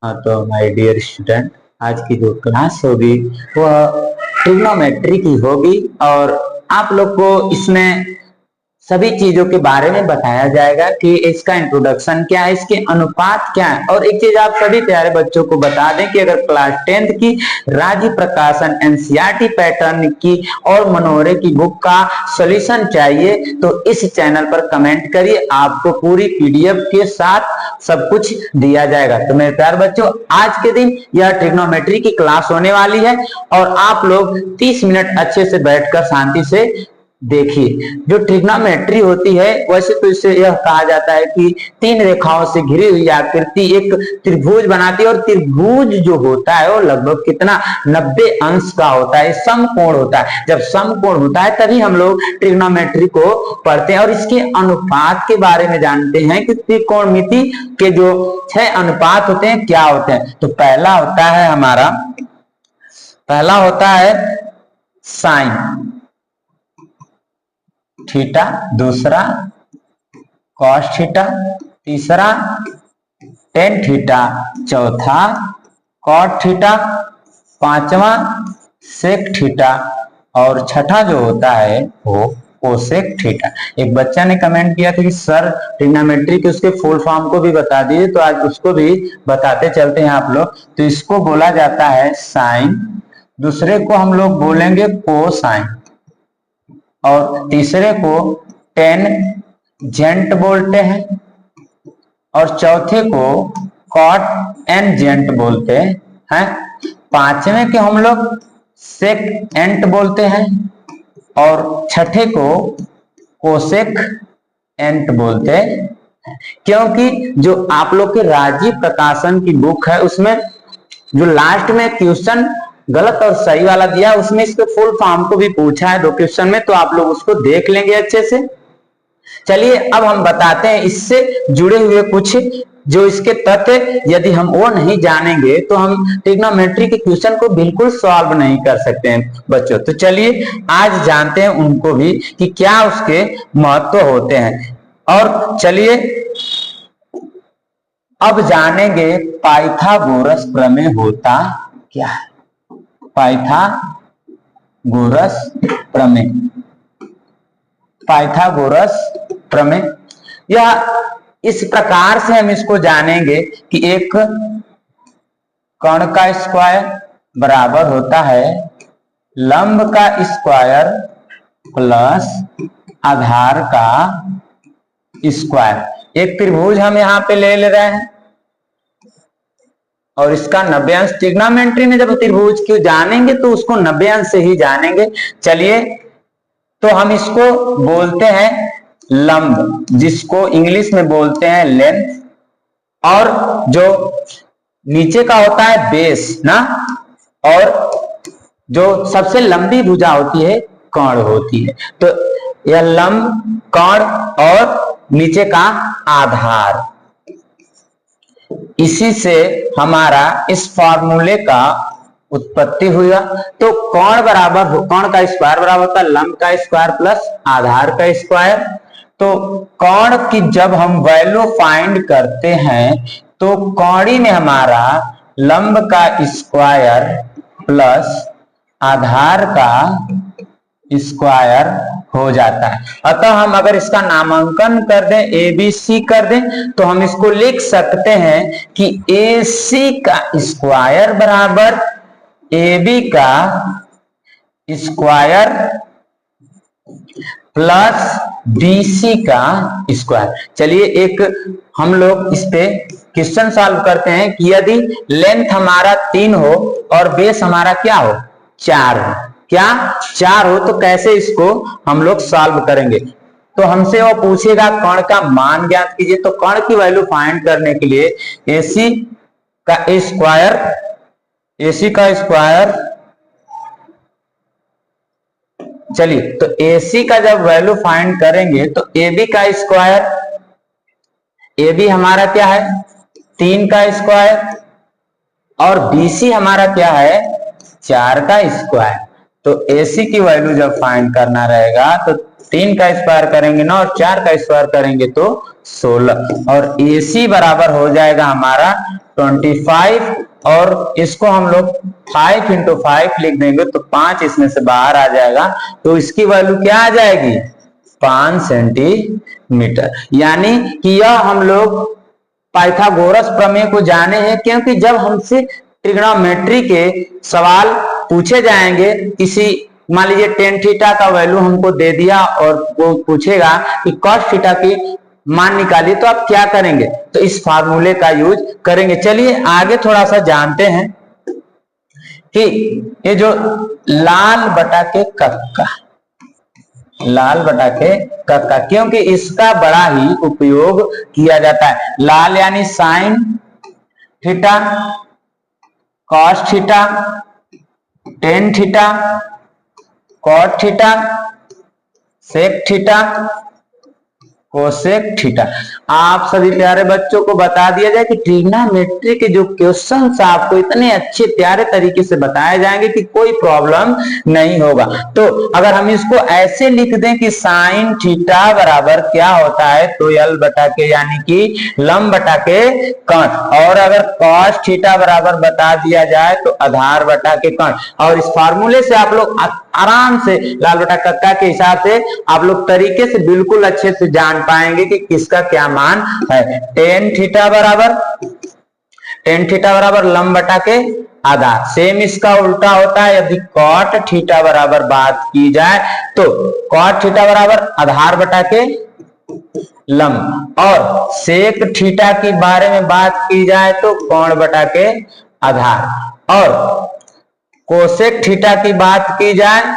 हाँ, तो my dear student, आज की जो क्लास होगी वह ट्रिग्नोमेट्री की होगी और आप लोग को इसमें सभी चीजों के बारे में बताया जाएगा कि इसका इंट्रोडक्शन क्या है, इसके अनुपात क्या है। और एक चीज आप सभी प्यारे बच्चों को बता दें कि अगर क्लास 10th की राज्य प्रकाशन एनसीईआरटी पैटर्न की और मनोरे की बुक का सॉल्यूशन चाहिए तो इस चैनल पर कमेंट करिए, आपको पूरी पीडीएफ के साथ सब कुछ दिया जाएगा। तो मेरे प्यारे बच्चों, आज के दिन यह ट्रिग्नोमेट्री की क्लास होने वाली है और आप लोग 30 मिनट अच्छे से बैठकर शांति से देखिए। जो ट्रिग्नोमेट्री होती है वैसे तो इसे यह कहा जाता है कि तीन रेखाओं से घिरी हुई आकृति एक त्रिभुज बनाती है और त्रिभुज जो होता है वो लगभग कितना 90 अंश का होता है, समकोण होता है। जब समकोण होता है तभी हम लोग ट्रिग्नोमेट्री को पढ़ते हैं और इसके अनुपात के बारे में जानते हैं कि त्रिकोणमिति के जो 6 अनुपात होते हैं क्या होते हैं। तो पहला होता है साइन थीटा, दूसरा कॉस थीटा, तीसरा टेन थीटा, चौथा कॉट थीटा, पांचवा सेक थीटा और छठा जो होता है वो कोसेक थीटा। एक बच्चा ने कमेंट किया था कि सर ट्रिग्नोमेट्री के उसके फुल फॉर्म को भी बता दीजिए, तो आज उसको भी बताते चलते हैं आप लोग। तो इसको बोला जाता है साइन, दूसरे को हम लोग बोलेंगे कोसाइन और तीसरे को टेंजेंट बोलते हैं और चौथे को कॉट एनजेंट बोलते हैं। पांचवें के हम लोग सेक एंट बोलते हैं और छठे को कोसेक एंट बोलते हैं। क्योंकि जो आप लोग के राज्य प्रकाशन की बुक है उसमें जो लास्ट में क्वेश्चन गलत और सही वाला दिया उसमें इसके फुल फॉर्म को भी पूछा है 2 क्वेश्चन में, तो आप लोग उसको देख लेंगे अच्छे से। चलिए अब हम बताते हैं इससे जुड़े हुए कुछ जो इसके तथ्य, यदि हम वो नहीं जानेंगे तो हम ट्रिग्नोमेट्री के क्वेश्चन को बिल्कुल सॉल्व नहीं कर सकते हैं बच्चों। तो चलिए आज जानते हैं उनको भी कि क्या उसके महत्व होते हैं। और चलिए अब जानेंगे पाइथागोरस प्रमेय होता क्या है। पाइथागोरस प्रमेय यह इस प्रकार से हम इसको जानेंगे कि एक कर्ण का स्क्वायर बराबर होता है लंब का स्क्वायर प्लस आधार का स्क्वायर। एक त्रिभुज हम यहाँ पे ले रहे हैं और इसका 90 अंश, ट्रिग्नोमेट्री में जब त्रिभुज को जानेंगे तो उसको 90 अंश से ही जानेंगे। चलिए तो हम इसको बोलते हैं लंब, जिसको इंग्लिश में बोलते हैं लेंथ, और जो नीचे का होता है बेस ना, और जो सबसे लंबी भुजा होती है कर्ण होती है। तो यह लंब, कर्ण और नीचे का आधार, इसी से हमारा इस फॉर्मूले का उत्पत्ति हुआ। तो कर्ण का स्क्वायर बराबर होता है लंब का स्क्वायर प्लस आधार का स्क्वायर। तो कर्ण की जब हम वैल्यू फाइंड करते हैं तो कौड़ी में हमारा लंब का स्क्वायर प्लस आधार का स्क्वायर हो जाता है। अतः हम अगर इसका नामांकन कर दें, ABC कर दें, तो हम इसको लिख सकते हैं कि AC का स्क्वायर बराबर AB का स्क्वायर प्लस BC का स्क्वायर। चलिए एक हम लोग इस पे क्वेश्चन सॉल्व करते हैं कि यदि लेंथ हमारा 3 हो और बेस हमारा क्या हो 4 हो, क्या 4 हो, तो कैसे इसको हम लोग सॉल्व करेंगे। तो हमसे वो पूछेगा कर्ण का मान ज्ञात कीजिए। तो कर्ण की वैल्यू फाइंड करने के लिए AC का स्क्वायर, चलिए तो AC का जब वैल्यू फाइंड करेंगे तो AB का स्क्वायर, AB हमारा क्या है 3 का स्क्वायर और BC हमारा क्या है 4 का स्क्वायर। तो AC की वैल्यू जब फाइंड करना रहेगा तो 3 का स्क्वायर करेंगे ना और 4 का स्क्वायर करेंगे तो 16, और AC बराबर हो जाएगा हमारा 25 और इसको हम लोग 5 इंटू 5 लिख देंगे तो 5 इसमें से बाहर आ जाएगा, तो इसकी वैल्यू क्या आ जाएगी 5 सेंटीमीटर। यानी कि यह हम लोग पाइथागोरस प्रमेय को जाने हैं, क्योंकि जब हमसे ट्रिग्नोमेट्री के सवाल पूछे जाएंगे, किसी मान लीजिए टेन थीटा का वैल्यू हमको दे दिया और वो पूछेगा कि कॉस थीटा की मान निकालिए, तो आप क्या करेंगे, तो इस फार्मूले का यूज करेंगे। चलिए आगे थोड़ा सा जानते हैं कि ये जो लाल बटा के कक्का, लाल बटा के कक्का, क्योंकि इसका बड़ा ही उपयोग किया जाता है। लाल यानी sine theta, cos theta, tan theta, cot theta, sec theta, cosec theta. आप सभी प्यारे बच्चों को बता दिया जाए कि ट्रिग्नोमेट्री के जो क्वेश्चंस आपको इतने अच्छे प्यारे तरीके से बताए जाएंगे कि कोई प्रॉब्लम नहीं होगा। तो अगर हम इसको ऐसे लिख दें कि साइन थीटा बराबर क्या होता है, तो यल बटा के यानी कि लंब बटा के कर्ण, और अगर कॉस थीटा बराबर बता दिया जाए तो आधार बटा के कर्ण। और इस फार्मूले से आप लोग आराम से लाल बटा कक्का के हिसाब से आप लोग तरीके से बिल्कुल अच्छे से जान पाएंगे कि किसका क्या मान है। टेन थीटा बराबर लंब बटा के आधार। सेम इसका उल्टा होता है, यदि कॉट थीटा बराबर बात की जाए तो कॉट थीटा बराबर आधार बटा के लंब, और सेक थीटा के बारे में बात की जाए तो कोण बटा के आधार, और कोसेक थीटा की बात की जाए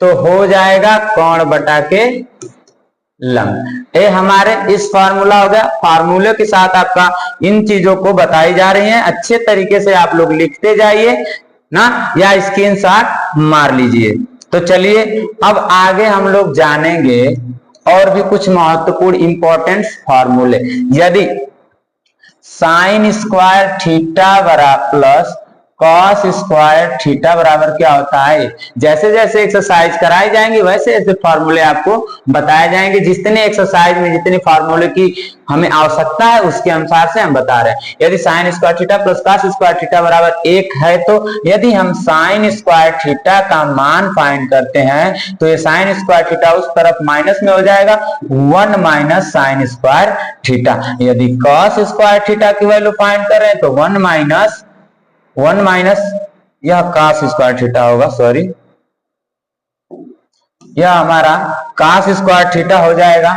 तो हो जाएगा कोण बटा के लंब। ये हमारे इस फार्मूला हो गया। फार्मूले के साथ आपका इन चीजों को बताई जा रही हैं, अच्छे तरीके से आप लोग लिखते जाइए ना, या स्क्रीनशॉट मार लीजिए। तो चलिए अब आगे हम लोग जानेंगे और भी कुछ महत्वपूर्ण इंपॉर्टेंट फार्मूले। यदि साइन स्क्वायर थीटा बराबर प्लस कॉस स्क्वायर थीटा बराबर क्या होता है, जैसे जैसे एक्सरसाइज कराई जाएंगी वैसे ऐसे फार्मूले आपको बताए जाएंगे। जितने एक्सरसाइज में जितने फार्मूले की हमें आवश्यकता है उसके अनुसार से हम बता रहे हैं। यदि sine square theta plus cos square theta बराबर 1 है, तो यदि हम साइन स्क्वायर थीटा का मान फाइंड करते हैं तो ये साइन स्क्वायर थीटा उस तरफ माइनस में हो जाएगा, 1 माइनस साइन स्क्वायर थीटा। यदि कॉस स्क्वायर थीटा की वैल्यू फाइंड कर रहे हैं तो 1 माइनस यह कॉस स्क्वायर थीटा होगा, सॉरी, यह हमारा कॉस स्क्वायर थीटा हो जाएगा।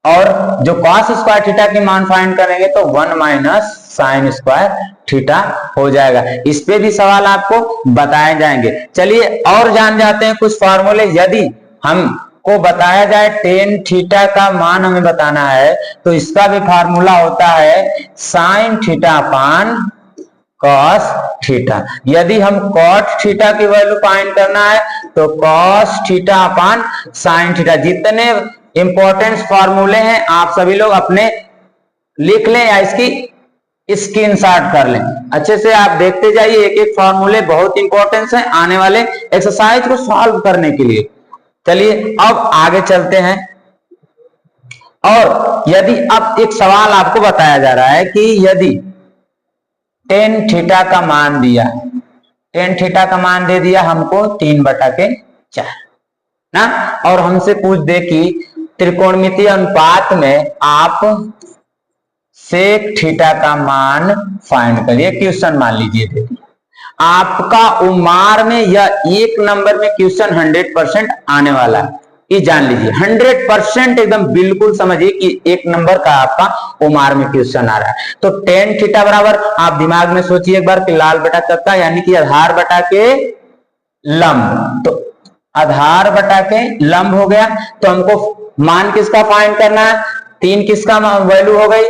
और जो कॉस स्क्वायर थीटा की मान फाइंड करेंगे तो 1 माइनस साइन स्क्वायर थीटा हो जाएगा। इस पे भी सवाल आपको बताए जाएंगे। चलिए और जान जाते हैं कुछ फार्मूले। यदि हमको बताया जाए टेन थीटा का मान हमें बताना है तो इसका भी फार्मूला होता है sine theta upon cos theta. यदि हम कॉट थीटा की वैल्यू फाइंड करना है तो cos theta upon sine theta. जितने इंपॉर्टेंट फार्मूले हैं आप सभी लोग अपने लिख लें या इसकी स्क्रीनशॉट कर लें। अच्छे से आप देखते जाइए, एक एक फार्मूले बहुत इंपॉर्टेंट है आने वाले एक्सरसाइज को सॉल्व करने के लिए। चलिए अब आगे चलते हैं। और यदि अब एक सवाल आपको बताया जा रहा है कि यदि टेन थीटा का मान दिया, टेन थीटा का मान दे दिया हमको 3/4 ना, और हमसे पूछ दे कि त्रिकोणमितीय अनुपात में आप सेक थीटा का मान फाइंड करिए। क्वेश्चन मान लीजिए दे दिया आपका उमार में, यह एक नंबर में क्वेश्चन 100% आने वाला है, ये जान लीजिए। 100% एकदम बिल्कुल समझिए कि एक नंबर का आपका उमार में क्वेश्चन आ रहा है। तो टेन थीटा बराबर आप दिमाग में सोचिए एक बार कि लाल बटा कक्का यानी कि आधार बटा के लंब, तो आधार बटा के लंब हो गया। तो हमको मान किसका फाइंड करना है, 3 किसका वैल्यू हो गई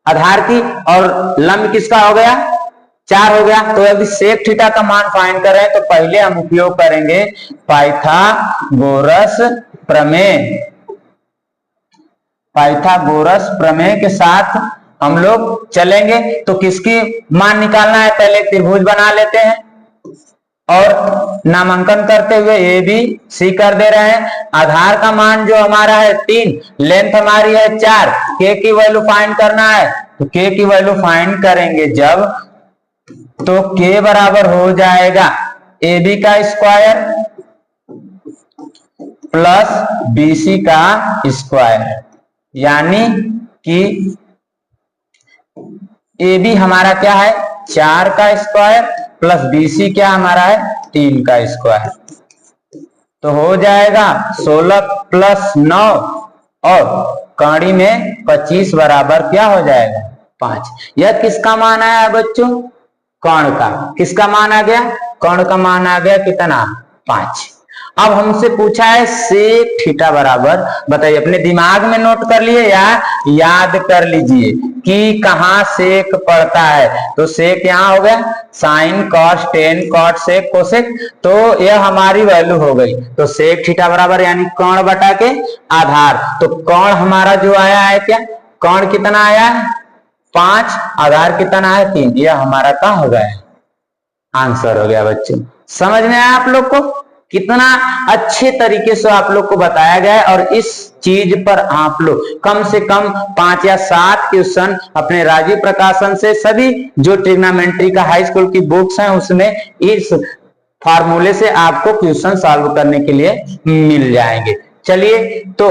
आधार की, और लंब किसका हो गया 4 हो गया। तो यदि सेक थीटा का मान फाइंड कर रहे हैं तो पहले हम उपयोग करेंगे पाइथागोरस प्रमेय। पाइथागोरस प्रमेय के साथ हम लोग चलेंगे। तो किसकी मान निकालना है, पहले त्रिभुज बना लेते हैं और नामांकन करते हुए ए बी सी कर दे रहे हैं। आधार का मान जो हमारा है 3, लेंथ हमारी है 4, के की वैल्यू फाइंड करना है तो k की वैल्यू फाइंड करेंगे जब, तो k बराबर हो जाएगा AB का स्क्वायर प्लस BC का स्क्वायर, यानी कि AB हमारा क्या है 4 का स्क्वायर प्लस BC क्या हमारा है 3 का स्क्वायर, तो हो जाएगा 16 प्लस 9 और कड़ी में 25 बराबर क्या हो जाएगा 5। यह किसका मान आया बच्चों, कर्ण का। किसका मान आ गया, कर्ण का मान आ गया कितना 5। अब हमसे पूछा है सेक थीटा बराबर, बताइए अपने दिमाग में नोट कर लिए या याद कर लीजिए कि कहां सेक पड़ता है। तो सेक यहां हो गया sine cos tan cot sec cosec, तो यह हमारी वैल्यू हो गई। तो सेक थीटा बराबर यानी कर्ण बटा के आधार, तो कर्ण हमारा जो आया है क्या, कर्ण कितना आया है 5, आधार कितना है 3, यह हमारा कहां हो गया आंसर हो गया बच्चों। समझ में आया आप लोग को, कितना अच्छे तरीके से आप लोग को बताया गया है। और इस चीज पर आप लोग कम से कम 5 या 7 क्वेश्चन अपने राजीव प्रकाशन से, सभी जो ट्रिग्नोमेट्री का हाई स्कूल की बुक्स हैं उसमें इस फार्मूले से आपको क्वेश्चन सॉल्व करने के लिए मिल जाएंगे। चलिए तो